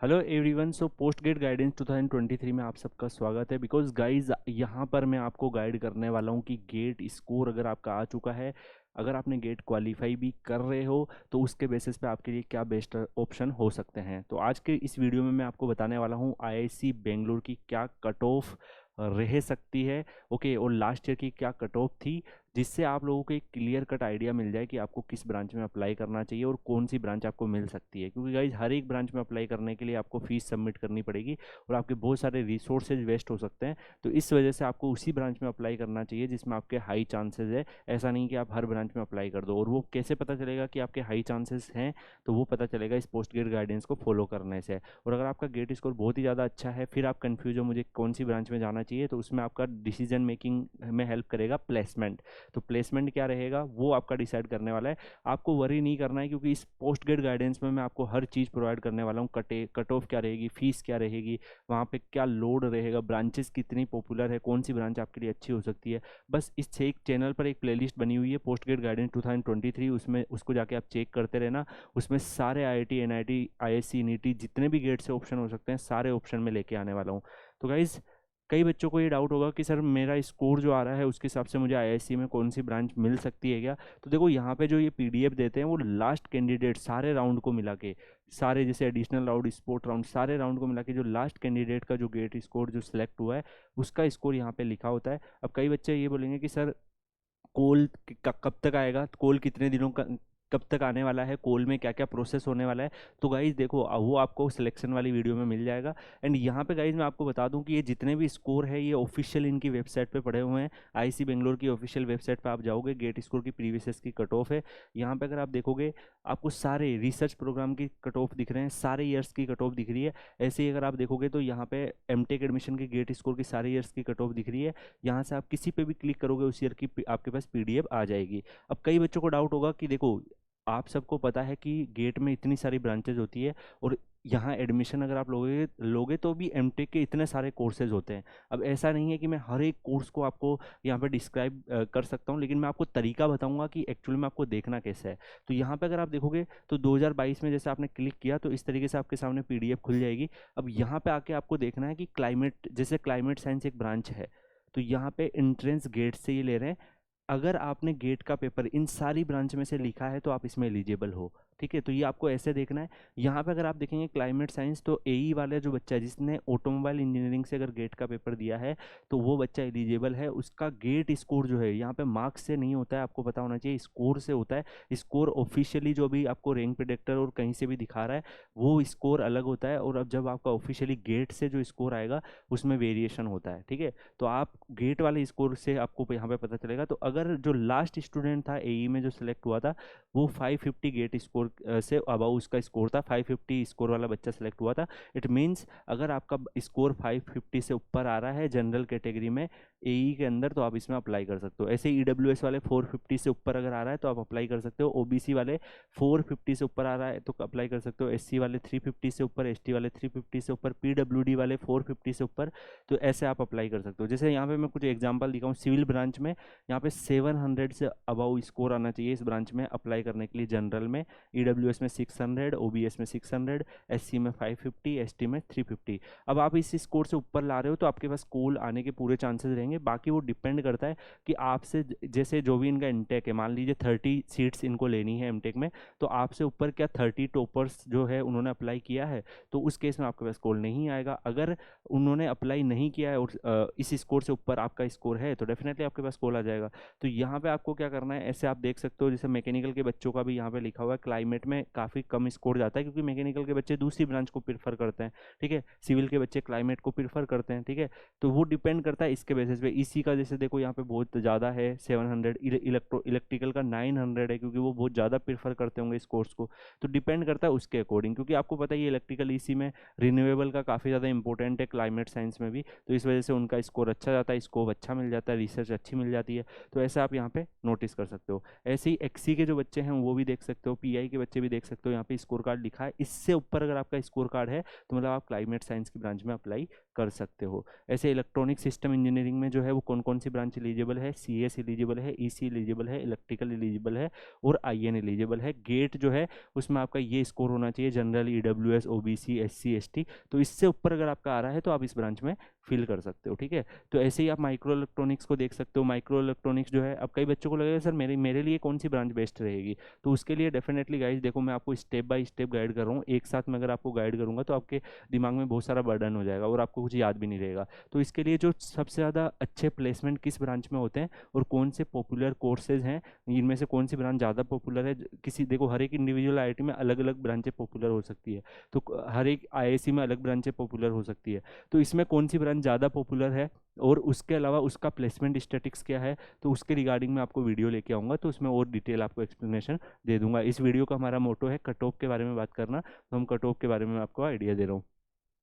Hello everyone. So post gate guidance 2023 में आप सबका स्वागत है। बिकॉज गाइज यहाँ पर मैं आपको गाइड करने वाला हूँ कि गेट स्कोर अगर आपका आ चुका है, अगर आपने गेट क्वालिफाई भी कर रहे हो तो उसके बेसिस पे आपके लिए क्या बेस्ट ऑप्शन हो सकते हैं। तो आज के इस वीडियो में मैं आपको बताने वाला हूँ आईआईसी बेंगलुरु की क्या कट ऑफ रह सकती है, ओके, और लास्ट ईयर की क्या कट ऑफ थी, जिससे आप लोगों को एक क्लियर कट आइडिया मिल जाए कि आपको किस ब्रांच में अप्लाई करना चाहिए और कौन सी ब्रांच आपको मिल सकती है। क्योंकि गाइज हर एक ब्रांच में अप्लाई करने के लिए आपको फीस सबमिट करनी पड़ेगी और आपके बहुत सारे रिसोर्सेज वेस्ट हो सकते हैं। तो इस वजह से आपको उसी ब्रांच में अप्लाई करना चाहिए जिसमें आपके हाई चांसेस है। ऐसा नहीं कि आप हर ब्रांच में अप्लाई कर दो। और वो कैसे पता चलेगा कि आपके हाई चांसेस हैं? तो वो पता चलेगा इस पोस्ट गेट गाइडेंस को फॉलो करने से। और अगर आपका गेट स्कोर बहुत ही ज़्यादा अच्छा है, फिर आप कन्फ्यूज हो मुझे कौन सी ब्रांच में जाना चाहिए, तो उसमें आपका डिसीजन मेकिंग में हेल्प करेगा प्लेसमेंट। तो प्लेसमेंट क्या रहेगा वो आपका डिसाइड करने वाला है। आपको वरी नहीं करना है, क्योंकि इस पोस्ट ग्रेड गाइडेंस में मैं आपको हर चीज़ प्रोवाइड करने वाला हूँ। कट ऑफ क्या रहेगी, फीस क्या रहेगी, वहाँ पे क्या लोड रहेगा, ब्रांचेस कितनी पॉपुलर है, कौन सी ब्रांच आपके लिए अच्छी हो सकती है। बस इस एक चैनल पर एक प्लेलिस्ट बनी हुई है पोस्ट ग्रेड गाइडेंस 2023, उसमें उसको जाके आप चेक करते रहना। उसमें सारे आईआईटी, एनआईटी, आईएससी, नीटी जितने भी गेट से ऑप्शन हो सकते हैं सारे ऑप्शन में लेके आने वाला हूँ। तो गाइज कई बच्चों को ये डाउट होगा कि सर मेरा स्कोर जो आ रहा है उसके हिसाब से मुझे आईआईसी में कौन सी ब्रांच मिल सकती है क्या। तो देखो यहाँ पे जो ये पीडीएफ देते हैं वो लास्ट कैंडिडेट सारे राउंड को मिला के, सारे जैसे एडिशनल राउंड, स्पोर्ट राउंड, सारे राउंड को मिला के जो लास्ट कैंडिडेट का जो गेट स्कोर जो सिलेक्ट हुआ है उसका स्कोर यहाँ पे लिखा होता है। अब कई बच्चे ये बोलेंगे कि सर कोल कब तक आएगा, कोल कितने दिनों का, कब तक आने वाला है, कोल में क्या क्या प्रोसेस होने वाला है। तो गाइज देखो वो आपको सिलेक्शन वाली वीडियो में मिल जाएगा। एंड यहाँ पे गाइज मैं आपको बता दूं कि ये जितने भी स्कोर है ये ऑफिशियल इनकी वेबसाइट पे पड़े हुए हैं। आईसी बेंगलोर की ऑफिशियल वेबसाइट पे आप जाओगे, गेट स्कोर की प्रीवियस ईयर्स की कट ऑफ है। यहाँ पे अगर आप देखोगे आपको सारे रिसर्च प्रोग्राम की कट ऑफ दिख रहे हैं, सारे ईयर्स की कट ऑफ दिख रही है। ऐसे ही अगर आप देखोगे तो यहाँ पे एमटेक एडमिशन की गेट स्कोर की सारे ईयर्स की कट ऑफ दिख रही है। यहाँ से आप किसी पे भी क्लिक करोगे उस ईयर की आपके पास पीडीएफ आ जाएगी। अब कई बच्चों को डाउट होगा कि देखो आप सबको पता है कि गेट में इतनी सारी ब्रांचेज होती है और यहाँ एडमिशन अगर आप लोगे लोगे तो भी एमटेक के इतने सारे कोर्सेज होते हैं। अब ऐसा नहीं है कि मैं हर एक कोर्स को आपको यहाँ पे डिस्क्राइब कर सकता हूँ, लेकिन मैं आपको तरीका बताऊंगा कि एक्चुअली में आपको देखना कैसे है। तो यहाँ पे अगर आप देखोगे तो 2022 में जैसे आपने क्लिक किया तो इस तरीके से आपके सामने पीडीएफ खुल जाएगी। अब यहाँ पे आके आपको देखना है कि क्लाइमेट, जैसे क्लाइमेट साइंस एक ब्रांच है, तो यहाँ पे एंट्रेंस गेट से ये ले रहे हैं। अगर आपने गेट का पेपर इन सारी ब्रांच में से लिखा है तो आप इसमें एलिजिबल हो। ठीक है, तो ये आपको ऐसे देखना है। यहाँ पे अगर आप देखेंगे क्लाइमेट साइंस, तो एई वाला जो बच्चा है जिसने ऑटोमोबाइल इंजीनियरिंग से अगर गेट का पेपर दिया है तो वो बच्चा एलिजिबल है। उसका गेट स्कोर जो है यहाँ पे मार्क्स से नहीं होता है, आपको पता होना चाहिए, स्कोर से होता है। स्कोर ऑफिशियली जो भी आपको रैंक प्रेडिक्टर और कहीं से भी दिखा रहा है वो स्कोर अलग होता है, और अब जब आपका ऑफिशियली गेट से जो स्कोर आएगा उसमें वेरिएशन होता है। ठीक है, तो आप गेट वाले स्कोर से आपको यहाँ पे पता चलेगा। तो अगर जो लास्ट स्टूडेंट था एई में जो सिलेक्ट हुआ था वो 550 गेट स्कोर से अबाउ उसका स्कोर था, 550 स्कोर वाला बच्चा सिलेक्ट हुआ था। इट मीन्स अगर आपका स्कोर 550 से ऊपर आ रहा है जनरल कैटेगरी में एई के अंदर तो आप इसमें अप्लाई कर सकते हो। ऐसे ईडब्ल्यूएस वाले 450 से ऊपर अगर आ रहा है तो आप अप्लाई कर सकते हो। ओबीसी वाले 450 से ऊपर आ रहा है तो अप्लाई कर सकते हो। एससी वाले 350 से ऊपर, एसटी वाले 350 से ऊपर, पीडब्ल्यूडी वाले 450 से ऊपर, तो ऐसे आप अप्लाई कर सकते हो। जैसे यहाँ पे मैं कुछ एग्जांपल दिखाऊँ, सिविल ब्रांच में यहाँ पे 700 से अबाउ स्कोर आना चाहिए इस ब्रांच में अप्लाई करने के लिए जनरल में। ईडब्ल्यूएस में 600, ओबीएस में 600, एससी में 550, एसटी में 350। अब आप इस स्कोर से ऊपर ला रहे हो तो आपके पास स्कूल आने के पूरे चांसेस रहेंगे। बाकी वो डिपेंड करता है कि आपसे जैसे जो भी इनका इंटेक है, मान लीजिए 30 सीट्स इनको लेनी है एमटेक में, तो आपसे ऊपर क्या 30 टॉपर्स जो है उन्होंने अप्लाई किया है, तो उस केस में आपके पास स्कोर नहीं आएगा। अगर उन्होंने अप्लाई नहीं किया है और इस स्कोर से ऊपर आपका स्कोर है तो डेफिनेटली आपके पास स्कोर आ जाएगा। तो यहाँ पे आपको क्या करना है, ऐसे आप देख सकते हो जैसे मैकेनिकल के बच्चों का भी यहाँ पे लिखा हुआ है क्लाइमेट में काफ़ी कम स्कोर जाता है, क्योंकि मैकेनिकल के बच्चे दूसरी ब्रांच को प्रीफर करते हैं। ठीक है, सिविल के बच्चे क्लाइमेट को प्रीफर करते हैं। ठीक है, तो वो डिपेंड करता है इसके बेसिस पे। इसी का जैसे देखो यहाँ पे बहुत ज़्यादा है 700, इलेक्ट्रिकल का 900 है, क्योंकि वो बहुत ज़्यादा प्रीफर करते होंगे इस कोर्स को। तो डिपेंड करता है उसके अकॉर्डिंग, क्योंकि आपको पता है ये इलेक्ट्रिकल इसी में रिन्यूएबल का काफ़ी ज़्यादा इंपॉर्टेंट है, क्लाइमेट साइंस में भी, तो इस वजह से उनका स्कोर अच्छा जाता है, स्कोप अच्छा मिल जाता है, रिसर्च अच्छी मिल जाती है। तो ऐसे आप यहाँ पे नोटिस कर सकते हो। ऐसे ही एक्सी के जो बच्चे हैं वो भी देख सकते हो, पीआई के बच्चे भी देख सकते हो, यहाँ पे स्कोर कार्ड लिखा है, इससे ऊपर अगर आपका स्कोर कार्ड है तो मतलब आप क्लाइमेट साइंस की ब्रांच में अप्लाई कर सकते हो। ऐसे इलेक्ट्रॉनिक सिस्टम इंजीनियरिंग में जो है वो कौन कौन सी ब्रांच एलिजिबल है, CS एलिजिबल है, EC एलिजिबल है, इलेक्ट्रिकल एलिजिबल है और IN एलिजिबल है। गेट जो है उसमें आपका ये स्कोर होना चाहिए, general, EWS, OBC, SC ST, तो इससे ऊपर अगर आपका आ रहा है तो आप इस ब्रांच में फिल कर सकते हो। ठीक है, तो ऐसे ही आप माइक्रो इलेक्ट्रॉनिक्स को देख सकते हो। माइक्रो इलेक्ट्रॉनिक्स जो है, अब कई बच्चों को लगेगा सर मेरे लिए कौन सी ब्रांच बेस्ट रहेगी, तो उसके लिए डेफिनेटली गाइज देखो मैं आपको स्टेप बाय स्टेप गाइड कर रहा हूँ। एक साथ में अगर आपको गाइड करूंगा तो आपके दिमाग में बहुत सारा बर्डन हो जाएगा और आपको कुछ याद भी नहीं रहेगा। तो इसके लिए जो सबसे ज़्यादा अच्छे प्लेसमेंट किस ब्रांच में होते हैं और कौन से पॉपुलर कोर्सेज हैं, इनमें से कौन सी ब्रांच ज़्यादा पॉपुलर है, किसी देखो हर एक इंडिविजुअल IIT में अलग अलग ब्रांचें पॉपुलर हो सकती है, तो हर एक IIC में अलग ब्रांचें पॉपुलर हो सकती है, तो इसमें कौन सी ब्रांच ज़्यादा पॉपुलर है और उसके अलावा उसका प्लेसमेंट स्टैटिक्स क्या है, तो उसके रिगार्डिंग मैं आपको वीडियो लेके आऊँगा, तो उसमें और डिटेल आपको एक्सप्लेनेशन दे दूंगा। इस वीडियो का हमारा मोटो है कट ऑफ के बारे में बात करना, तो हम कट ऑफ के बारे में आपको आइडिया दे रहा हूँ।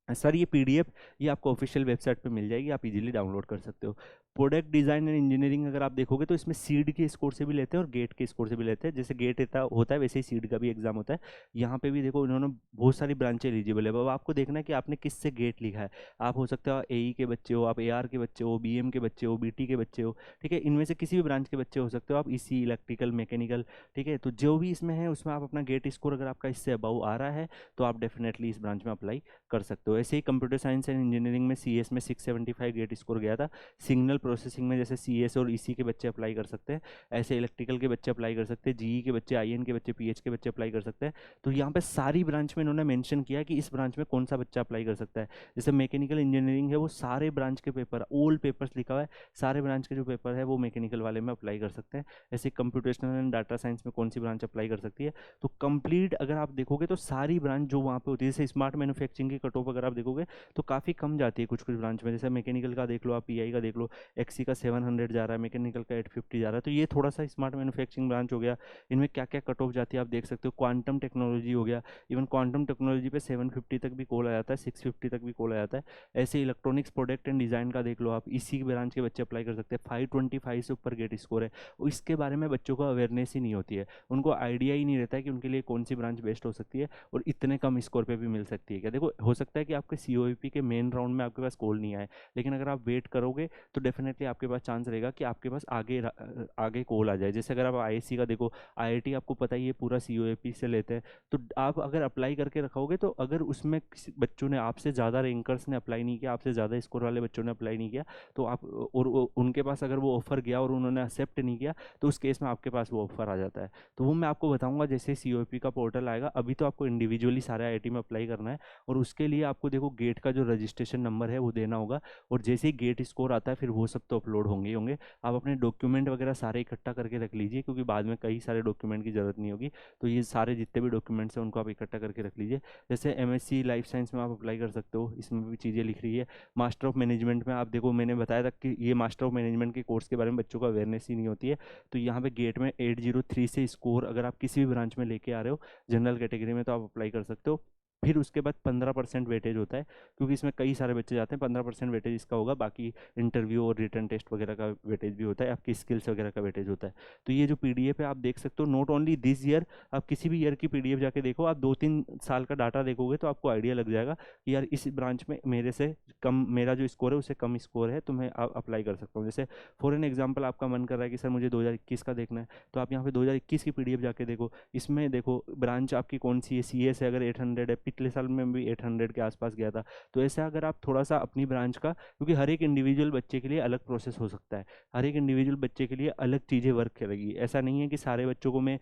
सर ये PDF ये आपको ऑफिशियल वेबसाइट पे मिल जाएगी, आप इजीली डाउनलोड कर सकते हो। प्रोडक्ट डिज़ाइन एंड इंजीनियरिंग अगर आप देखोगे तो इसमें सीड के स्कोर से भी लेते हैं और गेट के स्कोर से भी लेते हैं। जैसे गेट होता है वैसे ही सीड का भी एग्जाम होता है। यहाँ पे भी देखो इन्होंने बहुत सारी ब्रांचें एलिजिबल है, अब आपको देखना है कि आपने किससे गेट लिखा है। आप हो सकते हो AE के बच्चे हो, आप AR के बच्चे हो, BM के बच्चे हो, BT के बच्चे हो, ठीक है, इनमें से किसी भी ब्रांच के बच्चे हो सकते हो आप, EC, इलेक्ट्रिकल, मैकेनिकल, ठीक है, तो जो भी इसमें है उसमें आप अपना गेट स्कोर अगर आपका इससे अबाउ आ रहा है तो आप डेफिनेटली इस ब्रांच में अप्लाई कर सकते हो। ऐसे ही कंप्यूटर साइंस एंड इंजीनियरिंग में CS में 675 गेट स्कोर गया था। सिग्नल प्रोसेसिंग में जैसे CS और EC के बच्चे अप्लाई कर सकते हैं, ऐसे इलेक्ट्रिकल के बच्चे अप्लाई कर सकते हैं, GE के बच्चे, IN के बच्चे, PH के बच्चे अप्लाई कर सकते हैं। तो यहाँ पे सारी ब्रांच में इन्होंने मेंशन किया कि इस ब्रांच में कौन सा बच्चा अप्लाई कर सकता है। जैसे मैकेनिकल इंजीनियरिंग है वो सारे ब्रांच के पेपर, ऑल पेपर्स लिखा हुआ है, सारे ब्रांच के जो पेपर है वो मैकेनिकल वाले में अप्लाई कर सकते हैं। ऐसे कंप्यूटेशनल एंड डाटा साइंस में कौन सी ब्रांच अप्लाई कर सकती है, तो कंप्लीट अगर आप देखोगे तो सारी ब्रांच जो वहाँ पे होती है, जैसे स्मार्ट मैन्युफैक्चरिंग की कट ऑफ अगर आप देखोगे तो काफ़ी कम जाती है कुछ कुछ ब्रांच में। जैसे मैकेनिकल का देख लो आप, PI का देख लो, XC का 700 जा रहा है, मैकेनिकल का 850 जा रहा है, तो ये थोड़ा सा स्मार्ट मैन्युफैक्चरिंग ब्रांच हो गया। इनमें क्या क्या कट ऑफ जाती है आप देख सकते हो। क्वांटम टेक्नोलॉजी हो गया, इवन क्वांटम टेक्नोलॉजी पे 750 तक भी कॉल आ जाता है, 650 तक भी कॉल आ जाता है। ऐसे इलेक्ट्रॉनिक्स प्रोडक्ट एंड डिज़ाइन का देख लो आप, इसी ब्रांच के बच्चे अप्लाई कर सकते हैं। 525 से ऊपर गेट स्कोर है, और इसके बारे में बच्चों को अवेयरनेस ही नहीं होती है, उनको आइडिया ही नहीं रहता है कि उनके लिए कौन सी ब्रांच बेस्ट हो सकती है और इतने कम स्कोर पे भी मिल सकती है क्या। देखो हो सकता है कि आपके COEP के मेन राउंड में आपके पास कॉल नहीं आए, लेकिन अगर आप वेट करोगे तो डेफिनेटली आपके पास चांस रहेगा कि आपके पास आगे कॉल आ जाए। जैसे अगर आप IISc का देखो, IIT आपको पता ही है पूरा COEP से लेते हैं, तो आप अगर अप्लाई करके रखोगे तो अगर उसमें किसी बच्चों ने आपसे ज़्यादा रैंकर्स ने अप्लाई नहीं किया, आपसे ज़्यादा स्कोर वाले बच्चों ने अप्लाई नहीं किया, तो आप और उनके पास अगर वो ऑफर गया और उन्होंने एक्सेप्ट नहीं किया, तो उस केस में आपके पास वो ऑफर आ जाता है। तो वो मैं आपको बताऊंगा जैसे COEP का पोर्टल आएगा। अभी तो आपको इंडिविजुअली सारे IIT में अप्लाई करना है, और उसके लिए आपको देखो गेट का जो रजिस्ट्रेशन नंबर है वो देना होगा, और जैसे ही गेट स्कोर आता है फिर वो सब तो अपलोड होंगे ही होंगे। आप अपने डॉक्यूमेंट वगैरह सारे इकट्ठा करके रख लीजिए, क्योंकि बाद में कई सारे डॉक्यूमेंट की ज़रूरत नहीं होगी, तो ये सारे जितने भी डॉक्यूमेंट्स हैं उनको आप इकट्ठा करके रख लीजिए। जैसे MSc लाइफ साइंस में आप अप्लाई कर सकते हो, इसमें भी चीज़ें लिख रही है। मास्टर ऑफ मैनेजमेंट में आप देखो, मैंने बताया था कि ये मास्टर ऑफ मैनेजमेंट के कोर्स के बारे में बच्चों को अवेयरनेस ही नहीं होती है, तो यहाँ पे गेट में 803 से स्कोर अगर आप किसी भी ब्रांच में लेके आ रहे हो जनरल कैटेगरी में, तो आप अप्लाई कर सकते हो। फिर उसके बाद 15% वेटेज होता है, क्योंकि इसमें कई सारे बच्चे जाते हैं, 15% वेटेज इसका होगा, बाकी इंटरव्यू और रिटर्न टेस्ट वगैरह का वेटेज भी होता है, आपकी स्किल्स वगैरह का वेटेज होता है। तो ये जो PDF है आप देख सकते हो, नॉट ओनली दिस ईयर, आप किसी भी ईयर की PDF जाके देखो, आप 2-3 साल का डाटा देखोगे तो आपको आइडिया लग जाएगा कि यार इस ब्रांच में मेरे से कम, मेरा जो स्कोर है उससे कम स्कोर है, तो मैं अप्लाई कर सकता हूँ। जैसे फॉर एन एग्जाम्पल आपका मन कर रहा है कि सर मुझे 2021 का देखना है, तो आप यहाँ पे 2021 की PDF जाके देखो, इसमें देखो ब्रांच आपकी कौन सी है। CS है अगर 800 है, पिछले साल में भी 800 के आसपास गया था। तो ऐसा अगर आप थोड़ा सा अपनी ब्रांच का, क्योंकि हर एक इंडिविजुअल बच्चे के लिए अलग प्रोसेस हो सकता है, हर एक इंडिविजुअल बच्चे के लिए अलग चीज़ें वर्क करेगी। ऐसा नहीं है कि सारे बच्चों को मैं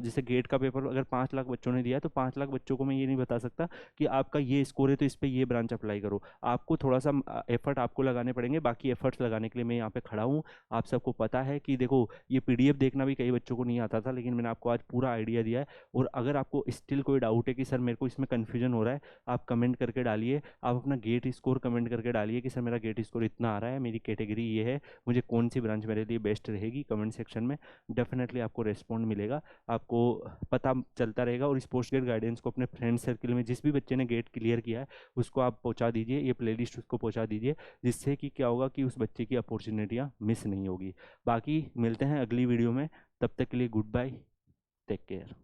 जैसे गेट का पेपर अगर 5 लाख बच्चों ने दिया तो 5 लाख बच्चों को मैं ये नहीं बता सकता कि आपका ये स्कोर है तो इस पर ये ब्रांच अप्लाई करो। आपको थोड़ा सा एफर्ट आपको लगाने पड़ेंगे, बाकी एफर्ट्स लगाने के लिए मैं यहाँ पे खड़ा हूँ। आप सबको पता है कि देखो ये PDF देखना भी कई बच्चों को नहीं आता था, लेकिन मैंने आपको आज पूरा आइडिया दिया है। और अगर आपको स्टिल कोई डाउट है कि सर मेरे को इसमें कन्फ्यूजन हो रहा है, आप कमेंट करके डालिए, आप अपना गेट स्कोर कमेंट करके डालिए कि सर मेरा गेट स्कोर इतना आ रहा है, मेरी कैटेगरी ये है, मुझे कौन सी ब्रांच मेरे लिए बेस्ट रहेगी। कमेंट सेक्शन में डेफिनेटली आपको रेस्पॉन्ड मिलेगा, आपको पता चलता रहेगा। और इस पोस्ट गेट गाइडेंस को अपने फ्रेंड सर्कल में जिस भी बच्चे ने गेट क्लियर किया है उसको आप पहुंचा दीजिए, ये प्लेलिस्ट उसको पहुंचा दीजिए, जिससे कि क्या होगा कि उस बच्चे की अपॉर्चुनिटियाँ मिस नहीं होगी। बाकी मिलते हैं अगली वीडियो में, तब तक के लिए गुड बाय, टेक केयर।